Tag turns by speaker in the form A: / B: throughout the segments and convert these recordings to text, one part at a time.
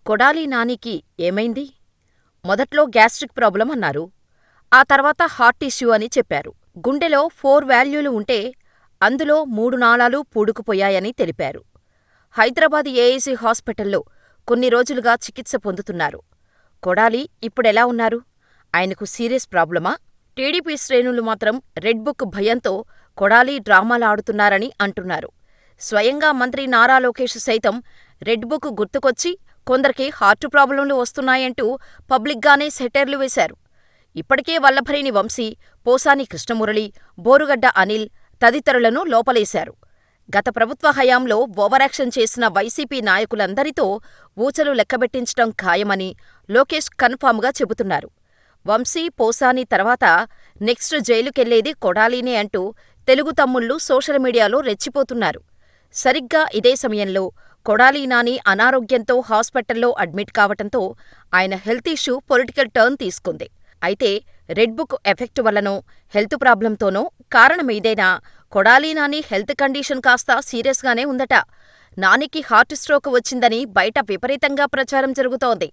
A: కొడాలి నానికి ఏమైంది? మొదట్లో గ్యాస్ట్రిక్ ప్రాబ్లం అన్నారు. ఆ తర్వాత హార్ట్ ఇష్యూ అని చెప్పారు. గుండెలో 4 వాల్వులు ఉంటే అందులో 3 నాళాలు పూడుకుపోయాయని తెలిపారు. హైదరాబాద్ ఏఐజీ హాస్పిటల్లో కొన్ని రోజులుగా చికిత్స పొందుతున్నారు. కొడాలి ఇప్పుడెలా ఉన్నారు? ఆయనకు సీరియస్ ప్రాబ్లమా? టీడీపీ శ్రేణులు మాత్రం రెడ్ బుక్ భయంతో కొడాలి డ్రామాలాడుతున్నారని అంటున్నారు. స్వయంగా మంత్రి నారా లోకేష్ సైతం రెడ్ బుక్ గుర్తుకొచ్చి కొందరికి హార్టు ప్రాబ్లంలు వస్తున్నాయంటూ పబ్లిక్గానే సెటైర్లు వేశారు. ఇప్పటికే వల్లభనేని వంశీ, పోసాని కృష్ణమురళి, బోరుగడ్డ అనిల్ తదితరులను లోపలేశారు. గత ప్రభుత్వ హయాంలో ఓవరాక్షన్ చేసిన వైసీపీ నాయకులందరితో ఊచలు లెక్కబెట్టించటం ఖాయమని లోకేష్ కన్ఫామ్గా చెబుతున్నారు. వంశీ, పోసాని తర్వాత నెక్స్ట్ జైలుకెళ్లేది కొడాలినే అంటూ తెలుగు తమ్ముళ్లు సోషల్ మీడియాలో రెచ్చిపోతున్నారు. సరిగ్గా ఇదే సమయంలో కొడాలి నాని అనారోగ్యంతో హాస్పిటల్లో అడ్మిట్ కావటంతో ఆయన హెల్త్ ఇష్యూ పొలిటికల్ టర్న్ తీసుకుంది. అయితే రెడ్ బుక్ ఎఫెక్ట్ వల్లనో, హెల్త్ ప్రాబ్లంతోనో కారణమేదైనా కొడాలి నాని హెల్త్ కండిషన్ కాస్త సీరియస్గానే ఉందట. నానికి హార్ట్ స్ట్రోక్ వచ్చిందని బయట విపరీతంగా ప్రచారం జరుగుతోంది.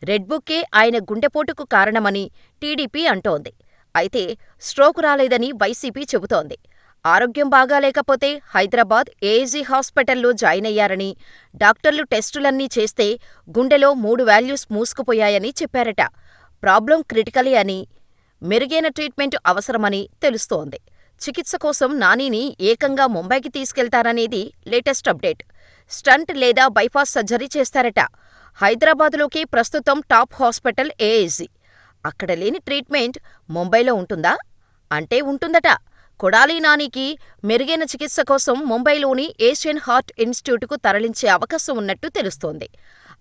A: రెడ్ బుక్కే ఆయన గుండెపోటుకు కారణమని టీడీపీ అంటోంది. అయితే స్ట్రోక్ రాలేదని వైసీపీ చెబుతోంది. ఆరోగ్యం బాగాలేకపోతే హైదరాబాద్ ఏఐజీ హాస్పిటల్లో జాయిన్ అయ్యారని, డాక్టర్లు టెస్టులన్నీ చేస్తే గుండెలో 3 వాల్వ్స్ మూసుకుపోయాయని చెప్పారట. ప్రాబ్లం క్రిటికలే అని, మెరుగైన ట్రీట్మెంట్ అవసరమని తెలుస్తోంది. చికిత్స కోసం నానిని ఏకంగా ముంబైకి తీసుకెళ్తారనేది లేటెస్ట్ అప్డేట్. స్టంట్ లేదా బైపాస్ సర్జరీ చేస్తారట. హైదరాబాదులోకి ప్రస్తుతం టాప్ హాస్పిటల్ ఏఐజీ. అక్కడ లేని ట్రీట్మెంట్ ముంబైలో ఉంటుందా? అంటే ఉంటుందట. కొడాలి నానికి మెరుగైన చికిత్స కోసం ముంబైలోని ఏషియన్ హార్ట్ ఇన్స్టిట్యూట్కు తరలించే అవకాశం ఉన్నట్టు తెలుస్తోంది.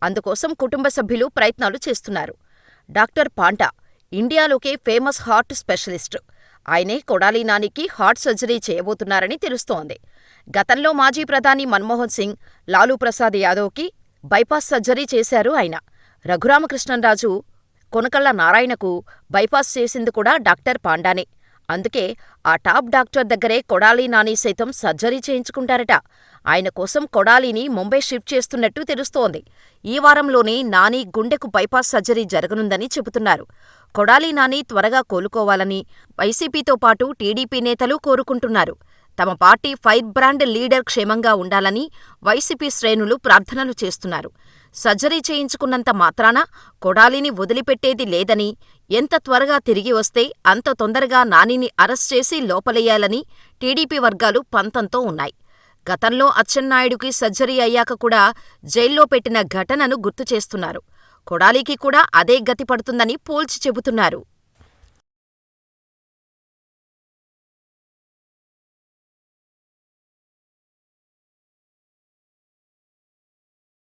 A: అందుకోసం కుటుంబ సభ్యులు ప్రయత్నాలు చేస్తున్నారు. డాక్టర్ పాంటా ఇండియాలోకే ఫేమస్ హార్ట్ స్పెషలిస్ట్. ఆయనే కొడాలి నానికి హార్ట్ సర్జరీ చేయబోతున్నారని తెలుస్తోంది. గతంలో మాజీ ప్రధాని మన్మోహన్ సింగ్, లాలూ ప్రసాద్ యాదవ్కి బైపాస్ సర్జరీ చేశారు ఆయన. రఘురామకృష్ణంరాజు, కొనకళ్ళ నారాయణకు బైపాస్ చేసింది కూడా డాక్టర్ పాండానే. అందుకే ఆ టాప్ డాక్టర్ దగ్గరే కొడాలి నాని సైతం సర్జరీ చేయించుకుంటారట. ఆయన కోసం కొడాలిని ముంబై షిఫ్ట్ చేస్తున్నట్టు తెలుస్తోంది. ఈ వారంలోనే నాని గుండెకు బైపాస్ సర్జరీ జరగనుందని చెబుతున్నారు. కొడాలి నాని త్వరగా కోలుకోవాలని వైసీపీతో పాటు టీడీపీ నేతలు కోరుకుంటున్నారు. తమ పార్టీ ఫైర్ బ్రాండ్ లీడర్ క్షేమంగా ఉండాలని వైసీపీ శ్రేణులు ప్రార్థనలు చేస్తున్నారు. సర్జరీ చేయించుకున్నంత మాత్రాన కొడాలిని వదిలిపెట్టేది లేదని, ఎంత త్వరగా తిరిగి వస్తే అంత తొందరగా నానిని అరెస్ట్ చేసి లోపలెయ్యాలని టీడీపీ వర్గాలు పంతంతో ఉన్నాయి. గతంలో అచ్చెన్నాయుడుకి సర్జరీ అయ్యాక కూడా జైల్లో పెట్టిన ఘటనను గుర్తుచేస్తున్నారు. కొడాలికి కూడా అదే గతి పడుతుందని పోల్చి చెబుతున్నారు.